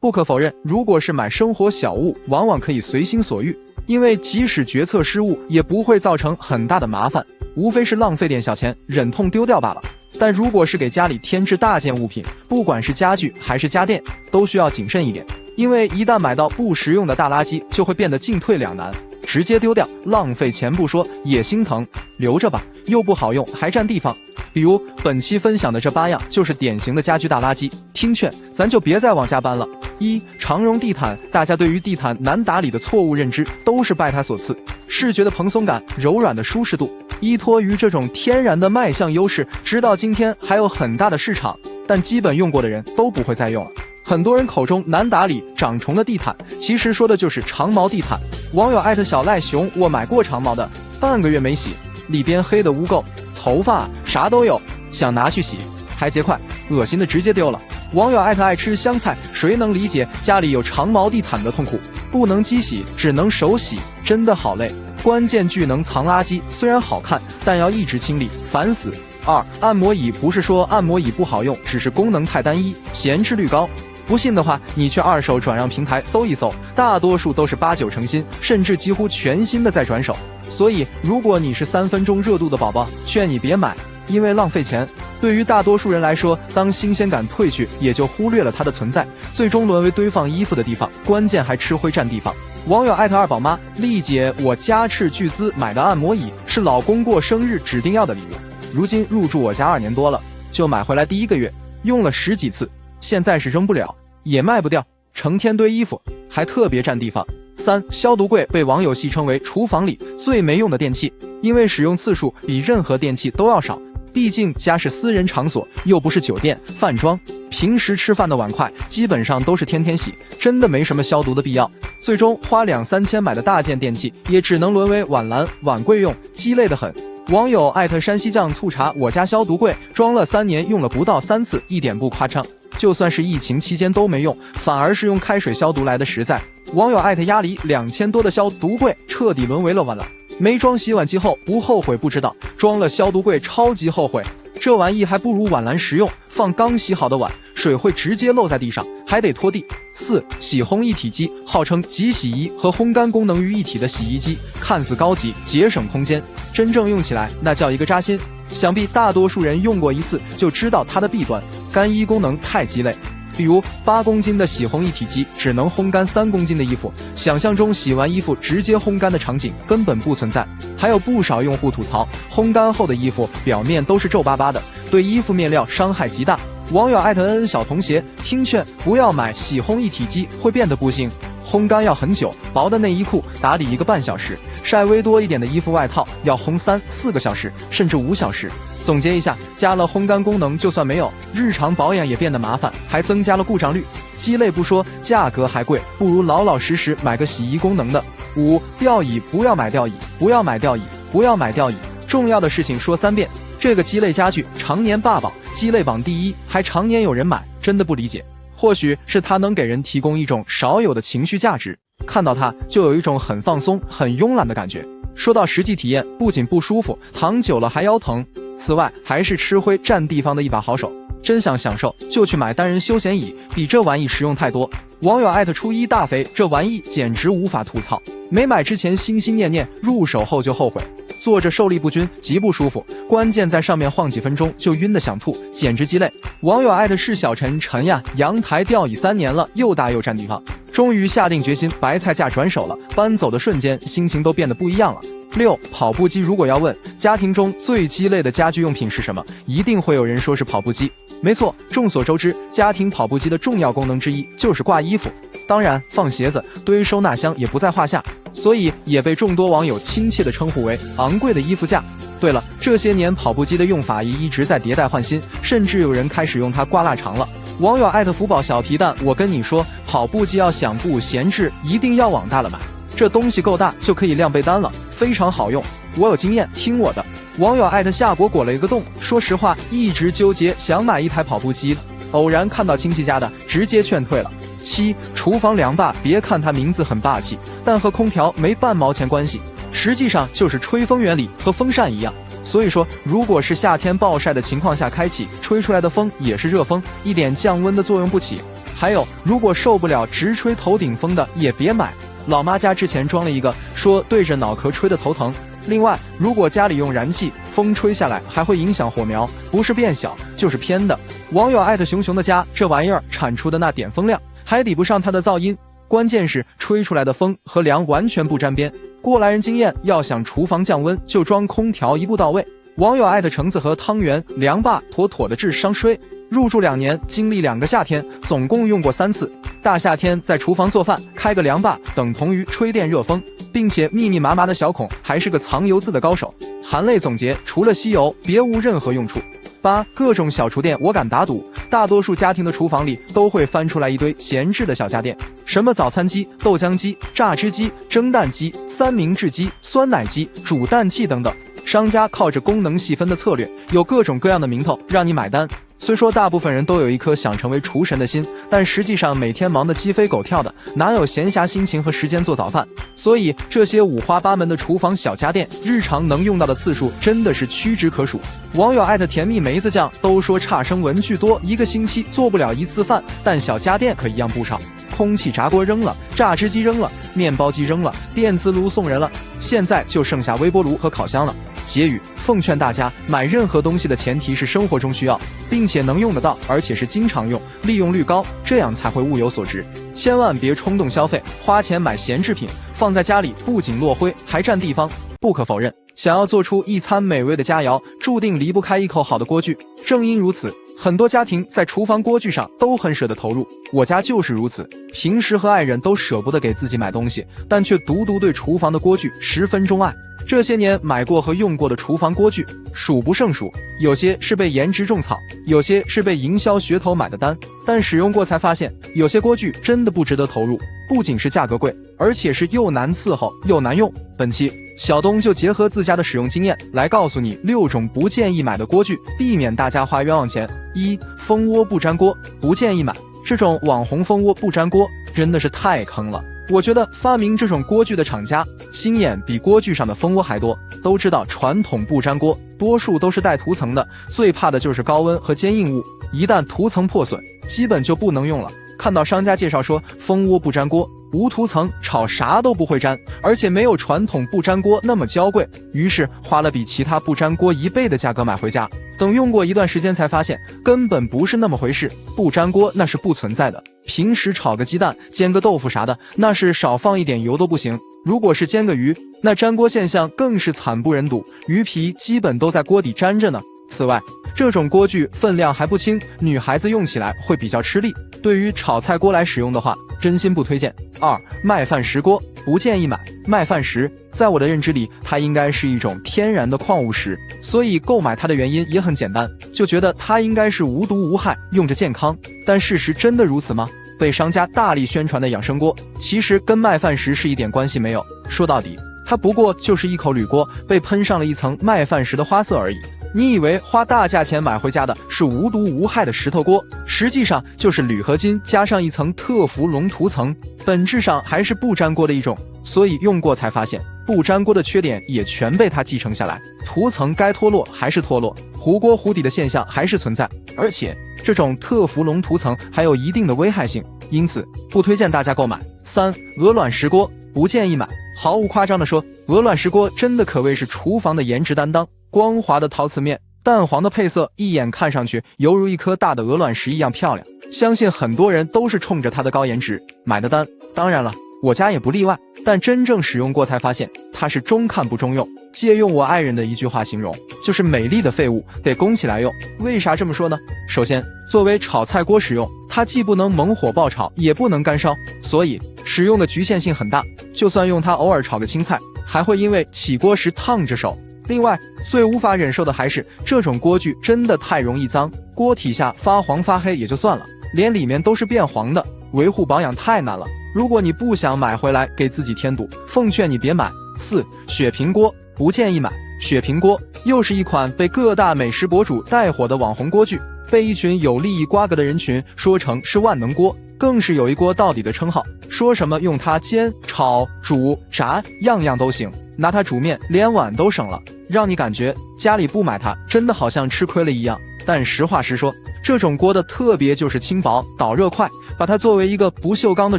不可否认，如果是买生活小物，往往可以随心所欲，因为即使决策失误，也不会造成很大的麻烦，无非是浪费点小钱，忍痛丢掉罢了。但如果是给家里添置大件物品，不管是家具还是家电，都需要谨慎一点，因为一旦买到不实用的大垃圾，就会变得进退两难，直接丢掉，浪费钱不说，也心疼，留着吧，又不好用，还占地方。比如本期分享的这8样，就是典型的家居大垃圾，听劝，咱就别再往家搬了。1. 长绒地毯，大家对于地毯难打理的错误认知，都是拜它所赐，视觉的蓬松感，柔软的舒适度，依托于这种天然的卖相优势，直到今天还有很大的市场，但基本用过的人都不会再用了。很多人口中难打理、长虫的地毯，其实说的就是长毛地毯。网友艾特小赖熊，我买过长毛的，半个月没洗，里边黑的污垢，头发啥都有，想拿去洗，还结块，恶心的直接丢了。网友艾特爱吃香菜，谁能理解家里有长毛地毯的痛苦？不能机洗，只能手洗，真的好累。关键句能藏垃圾，虽然好看，但要一直清理，烦死。2. 按摩椅，不是说按摩椅不好用，只是功能太单一，闲置率高。不信的话，你去二手转让平台搜一搜，大多数都是8、9成新，甚至几乎全新的在转手。所以，如果你是3分钟热度的宝宝，劝你别买，因为浪费钱。对于大多数人来说，当新鲜感褪去，也就忽略了它的存在，最终沦为堆放衣服的地方，关键还吃灰占地方。网友艾特二宝妈，丽姐，我加斥巨资买的按摩椅是老公过生日指定要的礼物，如今入住我家2年多了，就买回来第1个月，用了10几次，现在是扔不了，也卖不掉，成天堆衣服，还特别占地方。3. 消毒柜被网友戏称为厨房里最没用的电器，因为使用次数比任何电器都要少。毕竟家是私人场所，又不是酒店、饭庄，平时吃饭的碗筷基本上都是天天洗，真的没什么消毒的必要。最终花2、3千买的大件电器，也只能沦为碗篮、碗柜用，鸡肋得很。网友艾特山西酱醋茶，我家消毒柜装了3年，用了不到3次，一点不夸张。就算是疫情期间都没用，反而是用开水消毒来的实在。网友艾特鸭梨，2000多的消毒柜彻底沦为了碗篮。没装洗碗机后不后悔不知道，装了消毒柜超级后悔。这玩意还不如碗篮实用，放刚洗好的碗，水会直接漏在地上，还得拖地。4. 洗烘一体机，号称集洗衣和烘干功能于一体的洗衣机，看似高级，节省空间，真正用起来那叫一个扎心。想必大多数人用过一次就知道它的弊端，干衣功能太鸡肋。比如8公斤的洗烘一体机只能烘干3公斤的衣服，想象中洗完衣服直接烘干的场景根本不存在。还有不少用户吐槽，烘干后的衣服表面都是皱巴巴的，对衣服面料伤害极大。网友艾特恩小童鞋，听劝不要买洗烘一体机，会变得不行。烘干要很久，薄的内衣裤打理1个半小时，晒微多一点的衣服外套要烘3、4个小时，甚至5小时。总结一下，加了烘干功能就算没有，日常保养也变得麻烦，还增加了故障率。鸡肋不说，价格还贵，不如老老实实买个洗衣功能的。5. 吊椅，不要买吊椅，不要买吊椅，不要买吊椅。重要的事情说3遍。这个鸡肋家具常年霸榜，鸡肋榜第1，还常年有人买，真的不理解。或许是它能给人提供一种少有的情绪价值，看到它就有一种很放松、很慵懒的感觉。说到实际体验，不仅不舒服，躺久了还腰疼。此外，还是吃灰占地方的一把好手。真想享受，就去买单人休闲椅，比这玩意实用太多。网友艾特初一大肥，这玩意简直无法吐槽。没买之前心心念念，入手后就后悔。坐着受力不均，极不舒服，关键在上面晃几分钟就晕得想吐，简直鸡肋。网友艾特是小陈陈呀，阳台吊椅3年了，又大又占地方，终于下定决心白菜价转手了。搬走的瞬间，心情都变得不一样了。6. 跑步机，如果要问家庭中最鸡肋的家居用品是什么，一定会有人说是跑步机。没错，众所周知，家庭跑步机的重要功能之一就是挂衣服，当然放鞋子、堆收纳箱也不在话下，所以也被众多网友亲切地称呼为昂贵的衣服架。对了，这些年跑步机的用法也一直在迭代换新，甚至有人开始用它挂腊肠了。网友艾特福宝小皮蛋，我跟你说，跑步机要想不闲置，一定要往大了买。这东西够大就可以晾被单了，非常好用。我有经验，听我的。网友艾特夏果裹了一个洞，说实话一直纠结想买一台跑步机，偶然看到亲戚家的，直接劝退了。7. 厨房凉霸，别看它名字很霸气，但和空调没半毛钱关系，实际上就是吹风原理和风扇一样。所以说，如果是夏天暴晒的情况下开启，吹出来的风也是热风，一点降温的作用不起。还有，如果受不了直吹头顶风的也别买。老妈家之前装了一个，说对着脑壳吹的头疼。另外，如果家里用燃气，风吹下来还会影响火苗，不是变小就是偏的。网友艾特熊熊的家，这玩意儿产出的那点风量还抵不上它的噪音，关键是吹出来的风和梁完全不沾边。过来人经验，要想厨房降温，就装空调一步到位。网友艾特橙子和汤圆，梁爸妥妥的智商税。入住2年，经历2个夏天，总共用过3次。大夏天在厨房做饭，开个凉坝等同于吹电热风，并且密密麻麻的小孔，还是个藏油渍的高手。含泪总结，除了吸油，别无任何用处。8. 各种小厨电，我敢打赌，大多数家庭的厨房里都会翻出来一堆闲置的小家电，什么早餐机、豆浆机、榨汁机、蒸蛋机、三明治机、酸奶机、煮蛋器等等。商家靠着功能细分的策略，有各种各样的名头让你买单。虽说大部分人都有一颗想成为厨神的心，但实际上每天忙得鸡飞狗跳的，哪有闲暇心情和时间做早饭？所以这些五花八门的厨房小家电，日常能用到的次数真的是屈指可数。网友艾特甜蜜梅子酱都说差生文具多，1个星期做不了1次饭，但小家电可一样不少。空气炸锅扔了，榨汁机扔了，面包机扔了，电磁炉送人了，现在就剩下微波炉和烤箱了。结语：奉劝大家，买任何东西的前提是生活中需要，并且能用得到，而且是经常用，利用率高，这样才会物有所值。千万别冲动消费，花钱买闲置品，放在家里不仅落灰，还占地方。不可否认，想要做出一餐美味的佳肴，注定离不开一口好的锅具。正因如此，很多家庭在厨房锅具上都很舍得投入，我家就是如此。平时和爱人都舍不得给自己买东西，但却独独对厨房的锅具十分钟爱。这些年买过和用过的厨房锅具数不胜数，有些是被颜值种草，有些是被营销噱头买的单，但使用过才发现，有些锅具真的不值得投入，不仅是价格贵，而且是又难伺候又难用。本期小东就结合自家的使用经验来告诉你6种不建议买的锅具，避免大家花冤枉钱。1. 蜂窝不粘锅，不建议买。这种网红蜂窝不粘锅真的是太坑了。我觉得发明这种锅具的厂家心眼比锅具上的蜂窝还多。都知道传统不粘锅多数都是带涂层的，最怕的就是高温和坚硬物，一旦涂层破损，基本就不能用了。看到商家介绍说蜂窝不粘锅无涂层，炒啥都不会粘，而且没有传统不粘锅那么娇贵，于是花了比其他不粘锅1倍的价格买回家。等用过一段时间才发现根本不是那么回事，不粘锅那是不存在的。平时炒个鸡蛋煎个豆腐啥的，那是少放一点油都不行，如果是煎个鱼，那粘锅现象更是惨不忍睹，鱼皮基本都在锅底粘着呢。此外，这种锅具分量还不轻，女孩子用起来会比较吃力，对于炒菜锅来使用的话，真心不推荐。2. 麦饭石锅，不建议买。麦饭石在我的认知里，它应该是一种天然的矿物石，所以购买它的原因也很简单，就觉得它应该是无毒无害，用着健康。但事实真的如此吗？被商家大力宣传的养生锅，其实跟麦饭石是一点关系没有，说到底，它不过就是一口铝锅被喷上了一层麦饭石的花色而已。你以为花大价钱买回家的是无毒无害的石头锅，实际上就是铝合金加上一层特氟龙涂层，本质上还是不粘锅的一种。所以用过才发现，不粘锅的缺点也全被它继承下来，涂层该脱落还是脱落，糊锅糊底的现象还是存在，而且这种特氟龙涂层还有一定的危害性，因此不推荐大家购买。3. 鹅卵石锅，不建议买。毫无夸张地说，鹅卵石锅真的可谓是厨房的颜值担当。光滑的陶瓷面，淡黄的配色，一眼看上去犹如一颗大的鹅卵石一样漂亮。相信很多人都是冲着它的高颜值买的单，当然了，我家也不例外。但真正使用过才发现，它是中看不中用。借用我爱人的一句话形容，就是美丽的废物得供起来用。为啥这么说呢？首先，作为炒菜锅使用，它既不能猛火爆炒，也不能干烧，所以使用的局限性很大。就算用它偶尔炒个青菜，还会因为起锅时烫着手。另外，最无法忍受的还是这种锅具真的太容易脏，锅体下发黄发黑也就算了，连里面都是变黄的，维护保养太难了。如果你不想买回来给自己添堵，奉劝你别买。4. 雪平锅，不建议买。雪平锅又是一款被各大美食博主带火的网红锅具，被一群有利益瓜葛的人群说成是万能锅，更是有一锅到底的称号，说什么用它煎、炒、煮、炸，样样都行，拿它煮面连碗都省了，让你感觉家里不买它真的好像吃亏了一样。但实话实说，这种锅的特别就是轻薄、导热快，把它作为一个不锈钢的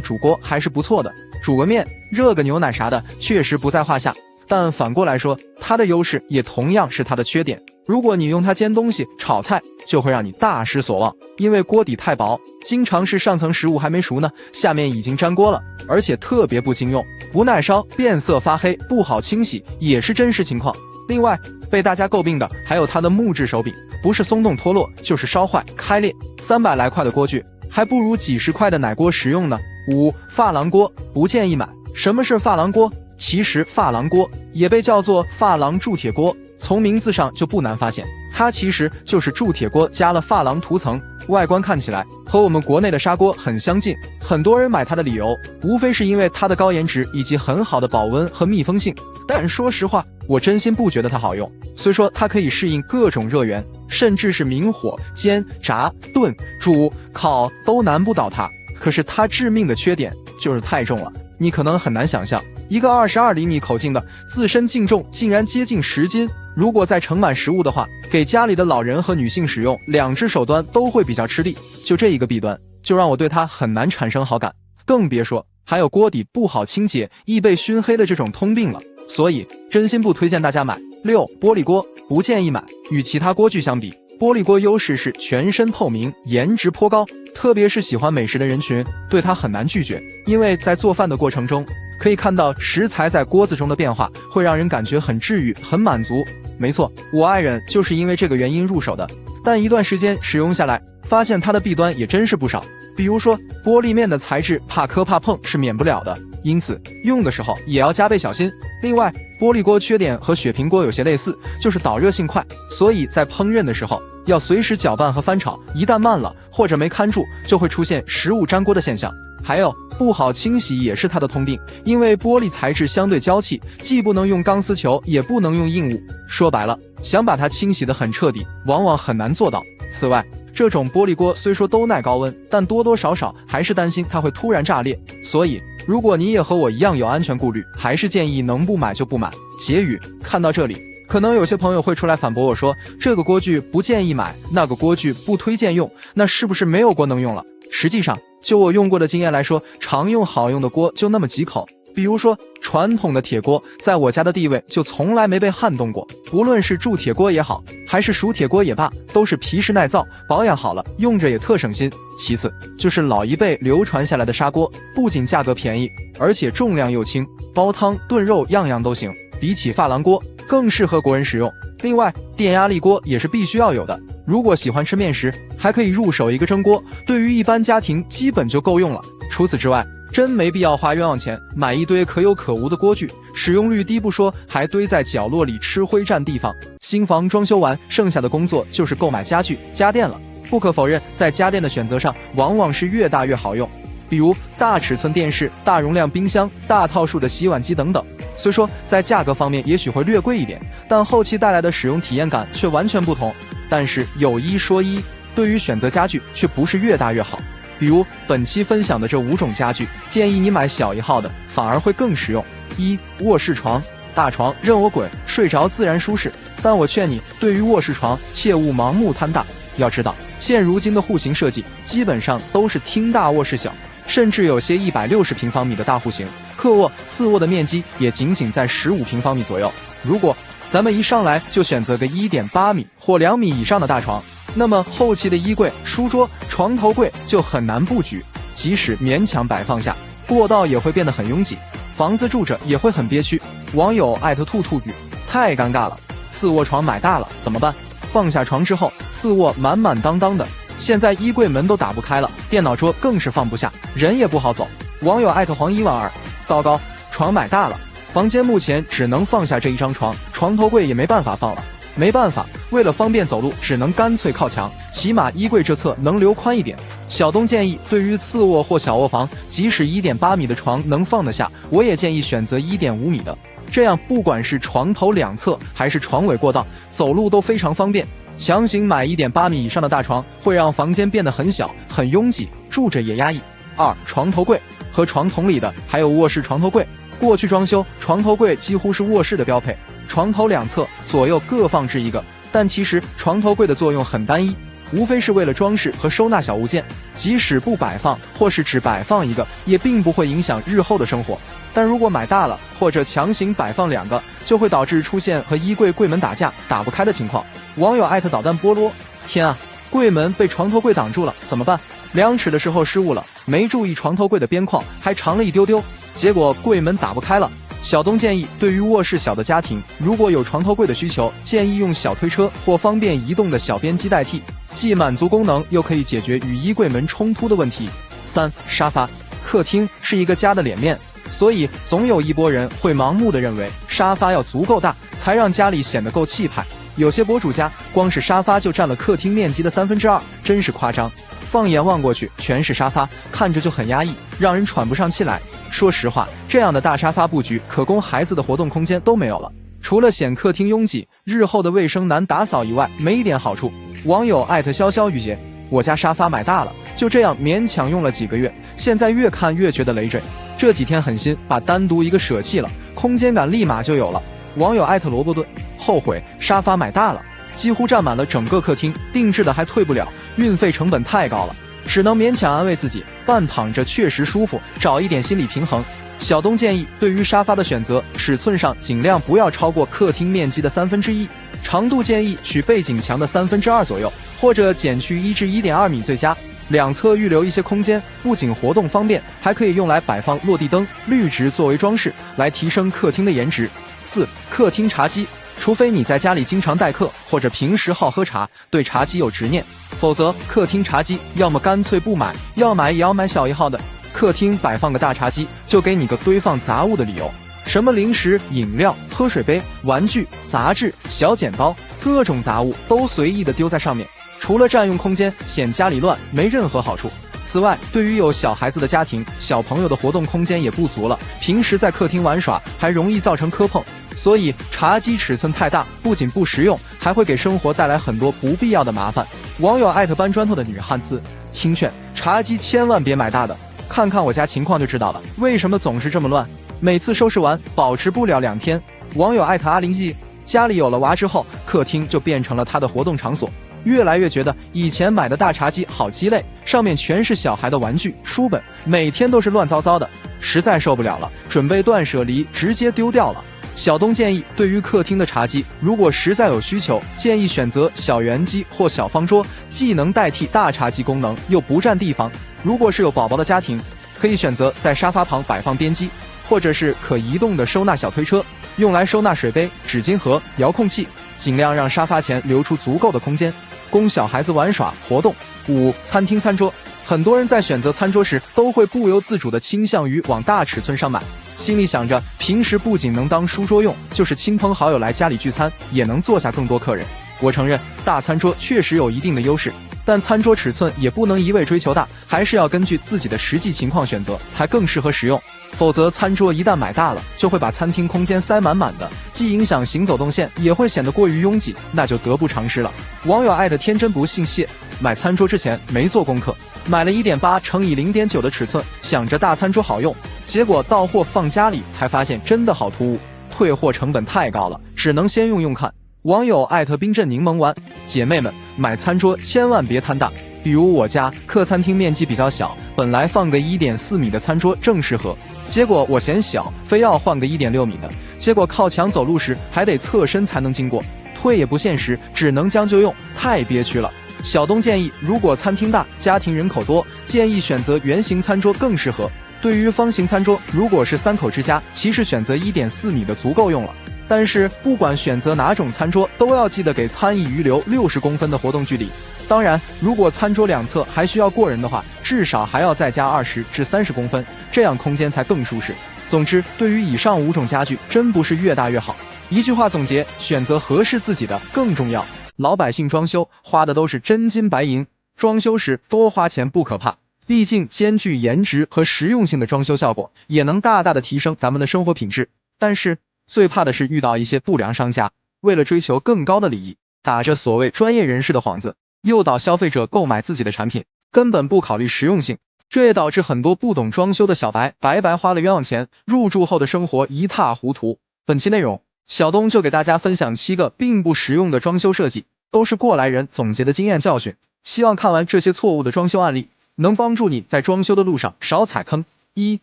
煮锅还是不错的，煮个面、热个牛奶啥的确实不在话下。但反过来说，它的优势也同样是它的缺点。如果你用它煎东西、炒菜，就会让你大失所望，因为锅底太薄，经常是上层食物还没熟呢，下面已经粘锅了，而且特别不经用，不耐烧、变色发黑，不好清洗，也是真实情况。另外，被大家诟病的还有它的木质手柄，不是松动脱落，就是烧坏、开裂。300来块的锅具，还不如几十块的奶锅实用呢。5. 珐琅锅不建议买。什么是珐琅锅？其实珐琅锅也被叫做珐琅铸铁锅，从名字上就不难发现，它其实就是铸铁锅加了珐琅涂层，外观看起来和我们国内的砂锅很相近。很多人买它的理由，无非是因为它的高颜值以及很好的保温和密封性。但说实话，我真心不觉得它好用。虽说它可以适应各种热源，甚至是明火煎、炸、炖、煮、烤都难不倒它，可是它致命的缺点就是太重了。你可能很难想象，一个22厘米口径的，自身净重竟然接近10斤。如果再盛满食物的话，给家里的老人和女性使用，2只手端都会比较吃力。就这一个弊端，就让我对它很难产生好感，更别说还有锅底不好清洁、易被熏黑的这种通病了。所以真心不推荐大家买。6. 玻璃锅不建议买。与其他锅具相比，玻璃锅优势是全身透明，颜值颇高，特别是喜欢美食的人群，对它很难拒绝。因为在做饭的过程中，可以看到食材在锅子中的变化，会让人感觉很治愈、很满足。没错，我爱人就是因为这个原因入手的。但一段时间使用下来，发现它的弊端也真是不少。比如说，玻璃面的材质怕磕怕碰是免不了的，因此用的时候也要加倍小心。另外，玻璃锅缺点和雪平锅有些类似，就是导热性快，所以在烹饪的时候要随时搅拌和翻炒，一旦慢了或者没看住，就会出现食物粘锅的现象。还有不好清洗也是它的通病，因为玻璃材质相对娇气，既不能用钢丝球，也不能用硬物。说白了，想把它清洗得很彻底，往往很难做到。此外，这种玻璃锅虽说都耐高温，但多多少少还是担心它会突然炸裂。所以，如果你也和我一样有安全顾虑，还是建议能不买就不买。结语，看到这里，可能有些朋友会出来反驳我说，这个锅具不建议买，那个锅具不推荐用，那是不是没有锅能用了？实际上，就我用过的经验来说，常用好用的锅就那么几口。比如说，传统的铁锅在我家的地位就从来没被撼动过，无论是铸铁锅也好，还是熟铁锅也罢，都是皮实耐造，保养好了用着也特省心。其次就是老一辈流传下来的砂锅，不仅价格便宜，而且重量又轻，煲汤炖肉样样都行，比起珐琅锅更适合国人使用。另外，电压力锅也是必须要有的，如果喜欢吃面食，还可以入手一个蒸锅，对于一般家庭基本就够用了。除此之外，真没必要花冤枉钱买一堆可有可无的锅具，使用率低不说，还堆在角落里吃灰占地方。新房装修完，剩下的工作就是购买家具、家电了。不可否认，在家电的选择上，往往是越大越好用。比如大尺寸电视、大容量冰箱、大套数的洗碗机等等。虽说在价格方面也许会略贵一点，但后期带来的使用体验感却完全不同。但是有一说一，对于选择家具却不是越大越好。比如本期分享的这5种家具，建议你买小一号的，反而会更实用。1. 卧室床。大床任我滚，睡着自然舒适，但我劝你，对于卧室床切勿盲目贪大。要知道，现如今的户型设计基本上都是厅大卧室小，甚至有些160平方米的大户型，客卧、次卧的面积也仅仅在15平方米左右。如果咱们一上来就选择个 1.8 米或2米以上的大床，那么后期的衣柜、书桌、床头柜就很难布局，即使勉强摆放下，过道也会变得很拥挤，房子住着也会很憋屈。网友兔语，太尴尬了，次卧床买大了怎么办？放下床之后，次卧满满当当的，现在衣柜门都打不开了，电脑桌更是放不下，人也不好走。网友黄一万二，糟糕，床买大了，房间目前只能放下这一张床，床头柜也没办法放了。没办法，为了方便走路，只能干脆靠墙，起码衣柜这侧能留宽一点。小东建议，对于次卧或小卧房，即使 1.8 米的床能放得下，我也建议选择 1.5 米的，这样不管是床头两侧还是床尾过道，走路都非常方便。强行买 1.8 米以上的大床，会让房间变得很小很拥挤，住着也压抑。2. 床头柜。和床同理的还有卧室床头柜，过去装修，床头柜几乎是卧室的标配，床头两侧左右各放置一个，但其实床头柜的作用很单一，无非是为了装饰和收纳小物件，即使不摆放或是只摆放一个，也并不会影响日后的生活。但如果买大了或者强行摆放2个，就会导致出现和衣柜柜门打架打不开的情况。网友导弹菠萝，天啊，柜门被床头柜挡住了，怎么办？量尺的时候失误了，没注意床头柜的边框还长了一丢丢，结果柜门打不开了。小东建议，对于卧室小的家庭，如果有床头柜的需求，建议用小推车或方便移动的小边机代替，既满足功能，又可以解决与衣柜门冲突的问题。3. 沙发。客厅是一个家的脸面，所以总有一拨人会盲目的认为沙发要足够大，才让家里显得够气派。有些博主家光是沙发就占了客厅面积的2/3，真是夸张。放眼望过去，全是沙发，看着就很压抑，让人喘不上气来。说实话，这样的大沙发布局，可供孩子的活动空间都没有了，除了显客厅拥挤，日后的卫生难打扫以外，没一点好处。网友潇潇雨洁，我家沙发买大了，就这样勉强用了几个月，现在越看越觉得累赘。这几天狠心把单独一个舍弃了，空间感立马就有了。网友萝卜盾，后悔沙发买大了，几乎占满了整个客厅，定制的还退不了，运费成本太高了，只能勉强安慰自己，半躺着确实舒服，找一点心理平衡。小东建议，对于沙发的选择，尺寸上尽量不要超过客厅面积的1/3，长度建议取背景墙的2/3左右，或者减去1至1.2米最佳。两侧预留一些空间，不仅活动方便，还可以用来摆放落地灯、绿植作为装饰，来提升客厅的颜值。4. 客厅茶几。除非你在家里经常待客，或者平时好喝茶，对茶几有执念，否则客厅茶几要么干脆不买，要买也要买小1号的。客厅摆放个大茶几，就给你个堆放杂物的理由，什么零食、饮料、喝水杯、玩具、杂志、小剪刀，各种杂物都随意的丢在上面，除了占用空间，显家里乱，没任何好处。此外，对于有小孩子的家庭，小朋友的活动空间也不足了，平时在客厅玩耍还容易造成磕碰，所以茶几尺寸太大，不仅不实用，还会给生活带来很多不必要的麻烦。网友搬砖头的女汉子，听劝，茶几千万别买大的，看看我家情况就知道了，为什么总是这么乱，每次收拾完保持不了2天。网友阿林记，家里有了娃之后，客厅就变成了他的活动场所，越来越觉得以前买的大茶几好鸡肋，上面全是小孩的玩具、书本，每天都是乱糟糟的，实在受不了了，准备断舍离，直接丢掉了。小东建议，对于客厅的茶几，如果实在有需求，建议选择小圆机或小方桌，既能代替大茶几功能，又不占地方。如果是有宝宝的家庭，可以选择在沙发旁摆放边机，或者是可移动的收纳小推车，用来收纳水杯、纸巾盒、遥控器，尽量让沙发前留出足够的空间，供小孩子玩耍活动。5. 餐厅餐桌。很多人在选择餐桌时，都会不由自主地倾向于往大尺寸上买，心里想着平时不仅能当书桌用，就是亲朋好友来家里聚餐，也能坐下更多客人。我承认大餐桌确实有一定的优势，但餐桌尺寸也不能一味追求大，还是要根据自己的实际情况选择，才更适合使用。否则餐桌一旦买大了，就会把餐厅空间塞满满的，既影响行走动线，也会显得过于拥挤，那就得不偿失了。网友天真不信邪，买餐桌之前没做功课，买了 1.8 乘以 0.9 的尺寸，想着大餐桌好用，结果到货放家里才发现真的好突兀，退货成本太高了，只能先用用看。网友冰镇柠檬丸，姐妹们，买餐桌千万别贪大，比如我家客餐厅面积比较小，本来放个 1.4 米的餐桌正适合，结果我嫌小，非要换个 1.6 米的，结果靠墙走路时还得侧身才能经过，退也不现实，只能将就用，太憋屈了。小东建议，如果餐厅大，家庭人口多，建议选择圆形餐桌更适合。对于方形餐桌，如果是3口之家，其实选择 1.4 米的足够用了。但是不管选择哪种餐桌，都要记得给餐椅预留60公分的活动距离。当然，如果餐桌两侧还需要过人的话，至少还要再加20至30公分，这样空间才更舒适。总之，对于以上5种家具，真不是越大越好。一句话总结，选择合适自己的更重要。老百姓装修花的都是真金白银，装修时多花钱不可怕，毕竟兼具颜值和实用性的装修效果，也能大大的提升咱们的生活品质。但是最怕的是遇到一些不良商家，为了追求更高的利益，打着所谓专业人士的幌子，诱导消费者购买自己的产品，根本不考虑实用性。这也导致很多不懂装修的小白白白花了冤枉钱，入住后的生活一塌糊涂。本期内容小东就给大家分享7个并不实用的装修设计，都是过来人总结的经验教训。希望看完这些错误的装修案例，能帮助你在装修的路上少踩坑。1.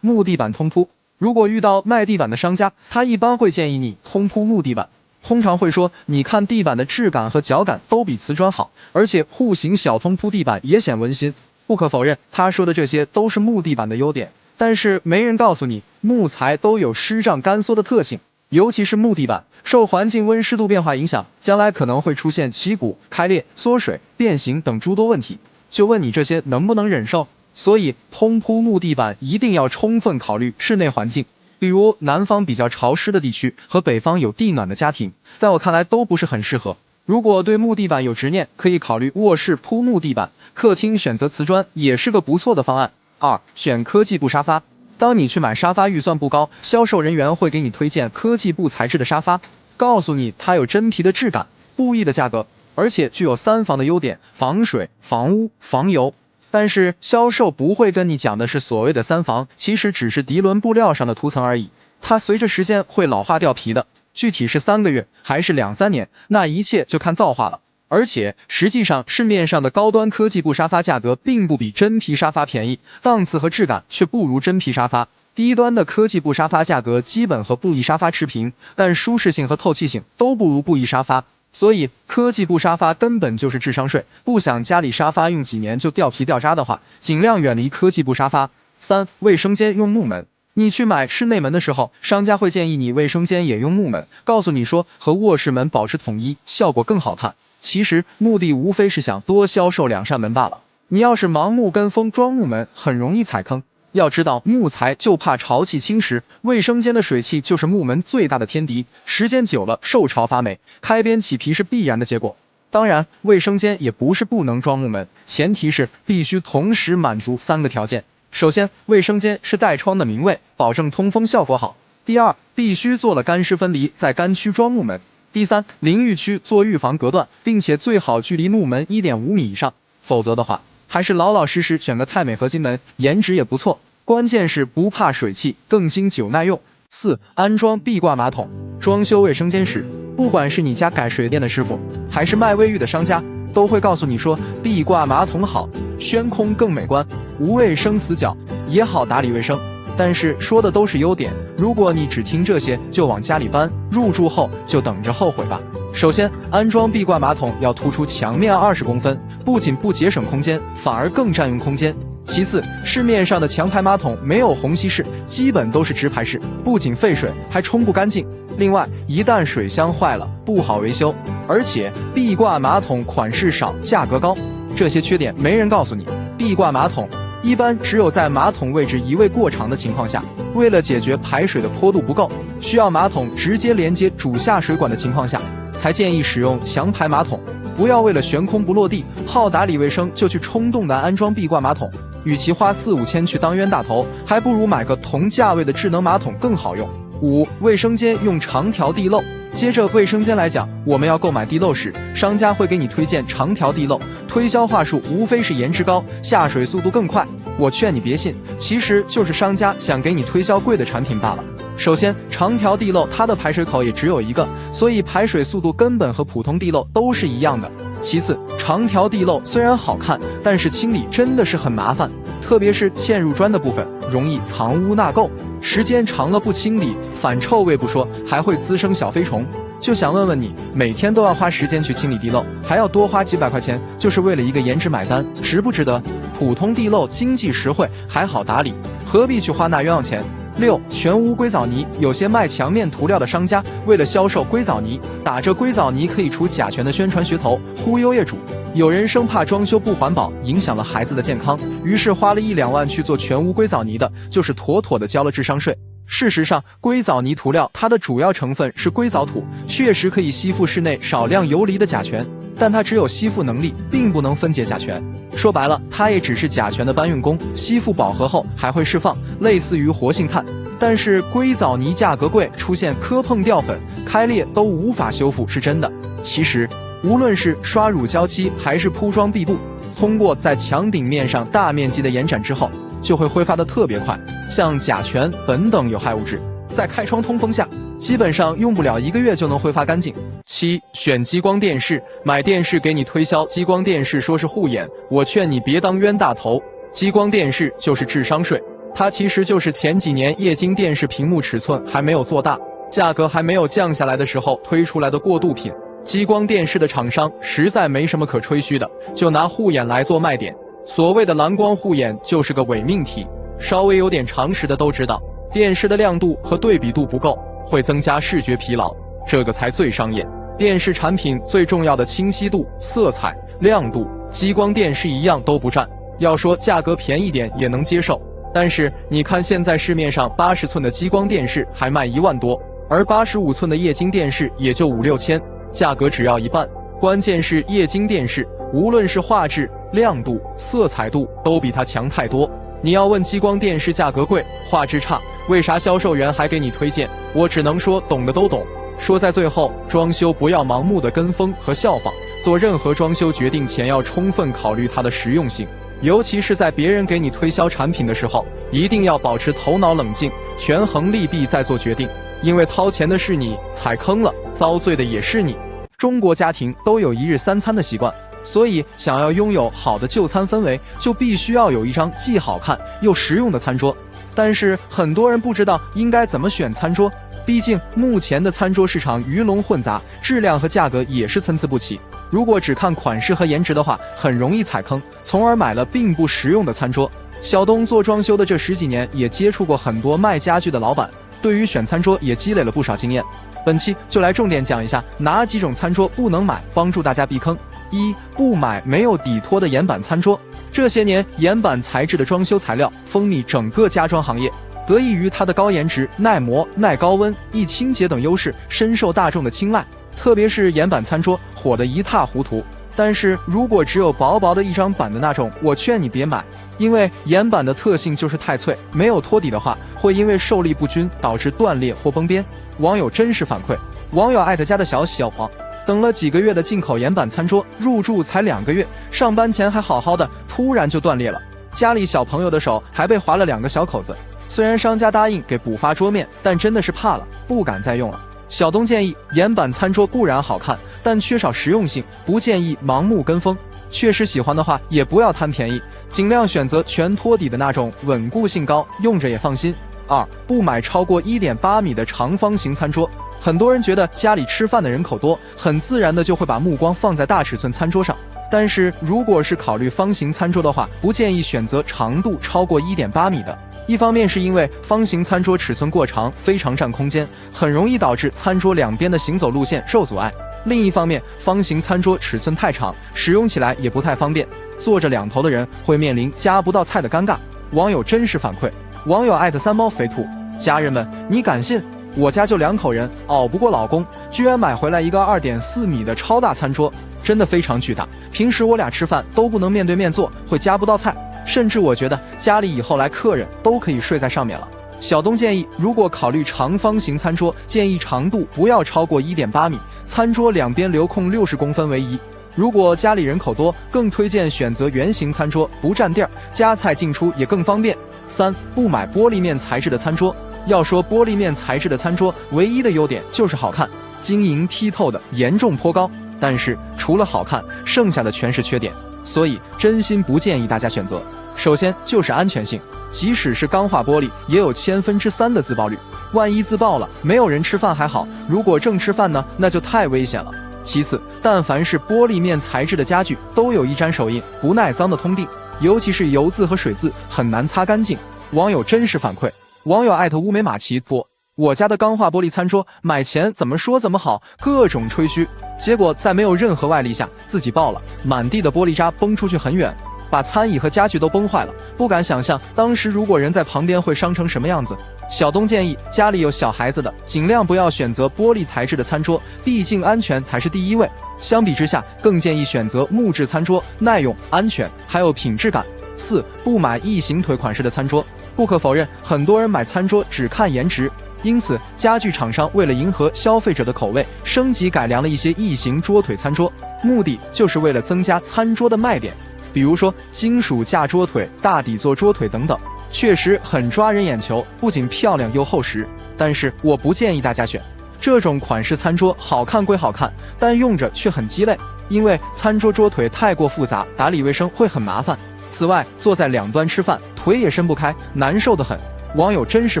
木地板通铺。如果遇到卖地板的商家，他一般会建议你通铺木地板，通常会说，你看地板的质感和脚感都比瓷砖好，而且户型小通铺地板也显温馨。不可否认，他说的这些都是木地板的优点，但是没人告诉你，木材都有湿胀干缩的特性，尤其是木地板，受环境温湿度变化影响，将来可能会出现起鼓、开裂、缩水、变形等诸多问题。就问你这些能不能忍受？所以通铺木地板一定要充分考虑室内环境，比如南方比较潮湿的地区和北方有地暖的家庭，在我看来都不是很适合。如果对木地板有执念，可以考虑卧室铺木地板，客厅选择瓷砖也是个不错的方案。2. 选科技布沙发。当你去买沙发预算不高，销售人员会给你推荐科技布材质的沙发，告诉你它有真皮的质感，布艺的价格，而且具有3防的优点，防水、防污、防油。但是销售不会跟你讲的是所谓的3防，其实只是涤纶布料上的涂层而已，它随着时间会老化掉皮的，具体是3个月还是2-3年，那一切就看造化了。而且实际上市面上的高端科技布沙发价格并不比真皮沙发便宜，档次和质感却不如真皮沙发。低端的科技布沙发价格基本和布艺沙发持平，但舒适性和透气性都不如布艺沙发。所以科技布沙发根本就是智商税，不想家里沙发用几年就掉皮掉渣的话，尽量远离科技布沙发。3. 卫生间用木门。你去买室内门的时候，商家会建议你卫生间也用木门，告诉你说和卧室门保持统一，效果更好看。其实目的无非是想多销售2扇门罢了。你要是盲目跟风装木门，很容易踩坑。要知道木材就怕潮气侵蚀，卫生间的水汽就是木门最大的天敌，时间久了受潮发霉，开边起皮是必然的结果。当然卫生间也不是不能装木门，前提是必须同时满足3个条件。首先，卫生间是带窗的明卫，保证通风效果好。第二，必须做了干湿分离，在干区装木门。第三，淋浴区做预防隔断，并且最好距离木门 1.5 米以上，否则的话还是老老实实选个泰美合金门，颜值也不错，关键是不怕水汽，更经久耐用。4. 安装壁挂马桶。装修卫生间时，不管是你家改水电的师傅，还是卖卫浴的商家，都会告诉你说壁挂马桶好，宣空更美观，无卫生死角，也好打理卫生。但是说的都是优点，如果你只听这些就往家里搬，入住后就等着后悔吧。首先，安装壁挂马桶要突出墙面20公分，不仅不节省空间，反而更占用空间。其次，市面上的墙排马桶没有虹吸式，基本都是直排式，不仅费水，还冲不干净。另外，一旦水箱坏了，不好维修，而且壁挂马桶款式少，价格高，这些缺点没人告诉你。壁挂马桶一般只有在马桶位置移位过长的情况下，为了解决排水的坡度不够，需要马桶直接连接主下水管的情况下，才建议使用墙排马桶。不要为了悬空不落地，好打理卫生就去冲动的安装壁挂马桶，与其花4-5千去当冤大头，还不如买个同价位的智能马桶更好用。5. 卫生间用长条地漏。接着卫生间来讲，我们要购买地漏时，商家会给你推荐长条地漏，推销话术无非是颜值高，下水速度更快。我劝你别信，其实就是商家想给你推销贵的产品罢了。首先，长条地漏它的排水口也只有一个，所以排水速度根本和普通地漏都是一样的。其次，长条地漏虽然好看，但是清理真的是很麻烦，特别是嵌入砖的部分，容易藏污纳垢，时间长了不清理，反臭味不说，还会滋生小飞虫。就想问问你，每天都要花时间去清理地漏，还要多花几百块钱，就是为了一个颜值买单，值不值得？普通地漏经济实惠，还好打理，何必去花那冤枉钱？6. 全屋硅藻泥。有些卖墙面涂料的商家为了销售硅藻泥，打着硅藻泥可以除甲醛的宣传噱头，忽悠业主。有人生怕装修不环保，影响了孩子的健康，于是花了1-2万去做全屋硅藻泥的，就是妥妥的交了智商税。事实上，硅藻泥涂料它的主要成分是硅藻土，确实可以吸附室内少量游离的甲醛，但它只有吸附能力，并不能分解甲醛。说白了，它也只是甲醛的搬运工，吸附饱和后还会释放，类似于活性炭。但是硅藻泥价格贵，出现磕碰掉粉、开裂都无法修复，是真的。其实，无论是刷乳胶漆还是铺装壁布，通过在墙顶面上大面积的延展之后，就会挥发的特别快，像甲醛、苯等有害物质，在开窗通风下，基本上用不了1个月就能挥发干净。7. 选激光电视，买电视给你推销激光电视说是护眼，我劝你别当冤大头。激光电视就是智商税，它其实就是前几年液晶电视屏幕尺寸还没有做大，价格还没有降下来的时候推出来的过渡品。激光电视的厂商实在没什么可吹嘘的，就拿护眼来做卖点。所谓的蓝光护眼就是个伪命题，稍微有点常识的都知道，电视的亮度和对比度不够，会增加视觉疲劳，这个才最伤眼。电视产品最重要的清晰度、色彩、亮度，激光电视一样都不占。要说价格便宜点也能接受，但是你看现在市面上80寸的激光电视还卖1万多，而85寸的液晶电视也就5、6千，价格只要一半。关键是液晶电视，无论是画质、亮度、色彩度都比它强太多。你要问激光电视价格贵、画质差，为啥销售员还给你推荐？我只能说懂的都懂。说在最后，装修不要盲目的跟风和效仿，做任何装修决定前要充分考虑它的实用性，尤其是在别人给你推销产品的时候，一定要保持头脑冷静，权衡利弊再做决定，因为掏钱的是你，踩坑了遭罪的也是你。中国家庭都有1日3餐的习惯，所以想要拥有好的就餐氛围，就必须要有一张既好看又实用的餐桌。但是很多人不知道应该怎么选餐桌，毕竟目前的餐桌市场鱼龙混杂，质量和价格也是参差不齐。如果只看款式和颜值的话，很容易踩坑，从而买了并不实用的餐桌。小东做装修的这10几年，也接触过很多卖家具的老板，对于选餐桌也积累了不少经验。本期就来重点讲一下哪几种餐桌不能买，帮助大家避坑。1. 不买没有底托的岩板餐桌。这些年，岩板材质的装修材料风靡整个家装行业，得益于它的高颜值、耐磨、耐高温、易清洁等优势，深受大众的青睐。特别是岩板餐桌火得一塌糊涂。但是如果只有薄薄的一张板的那种，我劝你别买，因为岩板的特性就是太脆，没有托底的话，会因为受力不均导致断裂或崩边。网友真实反馈，网友艾特家的小黄，等了几个月的进口岩板餐桌，入住才2个月，上班前还好好的，突然就断裂了，家里小朋友的手还被划了2个小口子。虽然商家答应给补发桌面，但真的是怕了，不敢再用了。小东建议，岩板餐桌固然好看，但缺少实用性，不建议盲目跟风。确实喜欢的话，也不要贪便宜，尽量选择全托底的那种，稳固性高，用着也放心。2. 不买超过1.8米的长方形餐桌。很多人觉得家里吃饭的人口多，很自然的就会把目光放在大尺寸餐桌上。但是如果是考虑方形餐桌的话，不建议选择长度超过1.8米的。一方面是因为方形餐桌尺寸过长，非常占空间，很容易导致餐桌两边的行走路线受阻碍。另一方面，方形餐桌尺寸太长，使用起来也不太方便，坐着两头的人会面临夹不到菜的尴尬。网友真实反馈，网友艾特3猫肥兔，家人们，你敢信？我家就2口人，熬不过老公，居然买回来一个2.4米的超大餐桌，真的非常巨大。平时我俩吃饭都不能面对面坐，会夹不到菜，甚至我觉得家里以后来客人都可以睡在上面了。小东建议，如果考虑长方形餐桌，建议长度不要超过1.8米，餐桌两边留空60公分为宜。如果家里人口多，更推荐选择圆形餐桌，不占地儿，夹菜进出也更方便。3. 不买玻璃面材质的餐桌。要说玻璃面材质的餐桌，唯一的优点就是好看，晶莹剔透的，严重颇高。但是除了好看，剩下的全是缺点，所以真心不建议大家选择。首先就是安全性，即使是钢化玻璃，也有3%的自爆率，万一自爆了，没有人吃饭还好，如果正吃饭呢，那就太危险了。其次，但凡是玻璃面材质的家具，都有易沾手印、不耐脏的通病，尤其是油渍和水渍，很难擦干净。网友真实反馈，网友艾特乌梅马奇波，我家的钢化玻璃餐桌买前怎么说怎么好，各种吹嘘，结果在没有任何外力下自己爆了，满地的玻璃渣崩出去很远，把餐椅和家具都崩坏了，不敢想象当时如果人在旁边会伤成什么样子。小东建议家里有小孩子的尽量不要选择玻璃材质的餐桌，毕竟安全才是第一位。相比之下，更建议选择木质餐桌，耐用、安全还有品质感。4. 不买异形腿款式的餐桌。不可否认，很多人买餐桌只看颜值，因此家具厂商为了迎合消费者的口味，升级改良了一些异形桌腿餐桌，目的就是为了增加餐桌的卖点，比如说金属架桌腿、大底座桌腿等等。确实很抓人眼球，不仅漂亮又厚实。但是我不建议大家选这种款式餐桌，好看归好看，但用着却很鸡肋，因为餐桌桌腿太过复杂，打理卫生会很麻烦。此外，坐在两端吃饭，腿也伸不开，难受得很。网友真实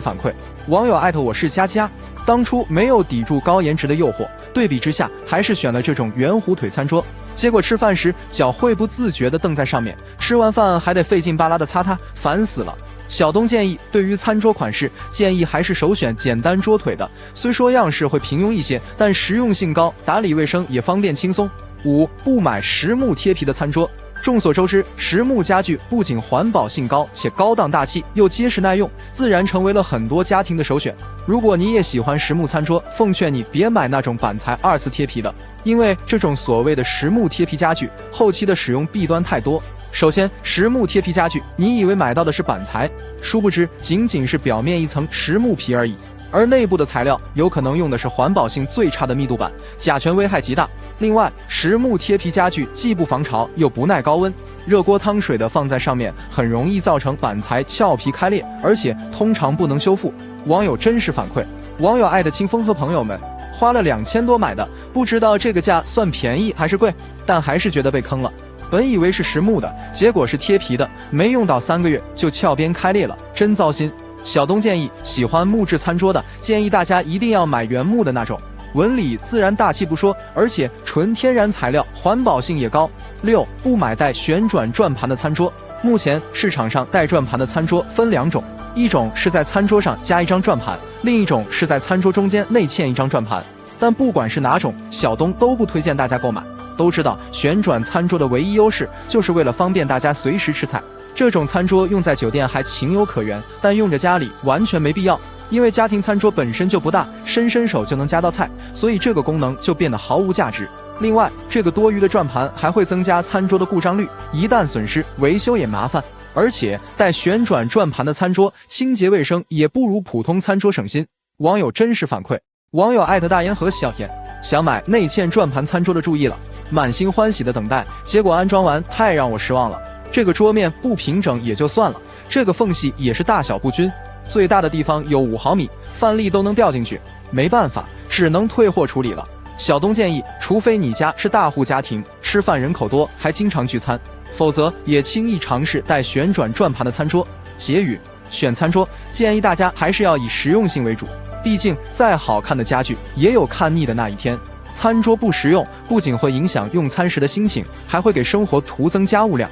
反馈，网友艾特我是佳佳，当初没有抵住高颜值的诱惑，对比之下还是选了这种圆弧腿餐桌，结果吃饭时脚会不自觉地蹬在上面，吃完饭还得费劲巴拉地擦它，烦死了。小东建议，对于餐桌款式，建议还是首选简单桌腿的，虽说样式会平庸一些，但实用性高，打理卫生也方便轻松。5. 不买实木贴皮的餐桌。众所周知，实木家具不仅环保性高，且高档大气，又结实耐用，自然成为了很多家庭的首选。如果你也喜欢实木餐桌，奉劝你别买那种板材2次贴皮的，因为这种所谓的实木贴皮家具，后期的使用弊端太多。首先，实木贴皮家具，你以为买到的是板材，殊不知仅仅是表面一层实木皮而已，而内部的材料有可能用的是环保性最差的密度板，甲醛危害极大。另外，实木贴皮家具既不防潮又不耐高温，热锅汤水的放在上面很容易造成板材俏皮开裂，而且通常不能修复。网友真实反馈，网友爱的清风和朋友们花了2000多买的，不知道这个价算便宜还是贵，但还是觉得被坑了。本以为是实木的，结果是贴皮的，没用到3个月就翘边开裂了，真糟心。小东建议，喜欢木质餐桌的，建议大家一定要买原木的那种，纹理自然大气不说，而且纯天然材料，环保性也高。6. 不买带旋转转盘的餐桌。目前市场上带转盘的餐桌分2种，一种是在餐桌上加一张转盘，另一种是在餐桌中间内嵌一张转盘。但不管是哪种，小东都不推荐大家购买。都知道旋转餐桌的唯一优势就是为了方便大家随时吃菜，这种餐桌用在酒店还情有可原，但用着家里完全没必要，因为家庭餐桌本身就不大，伸手就能夹到菜，所以这个功能就变得毫无价值。另外，这个多余的转盘还会增加餐桌的故障率，一旦损失，维修也麻烦。而且带旋转转盘的餐桌，清洁卫生也不如普通餐桌省心。网友真实反馈，网友艾特大烟和小严，想买内嵌转盘餐桌的注意了，满心欢喜的等待，结果安装完太让我失望了。这个桌面不平整也就算了，这个缝隙也是大小不均，最大的地方有5毫米，饭粒都能掉进去，没办法，只能退货处理了。小东建议，除非你家是大户家庭，吃饭人口多，还经常聚餐，否则也轻易尝试带旋转转盘的餐桌。结语：选餐桌，建议大家还是要以实用性为主，毕竟再好看的家具也有看腻的那一天。餐桌不实用，不仅会影响用餐时的心情，还会给生活徒增家务量。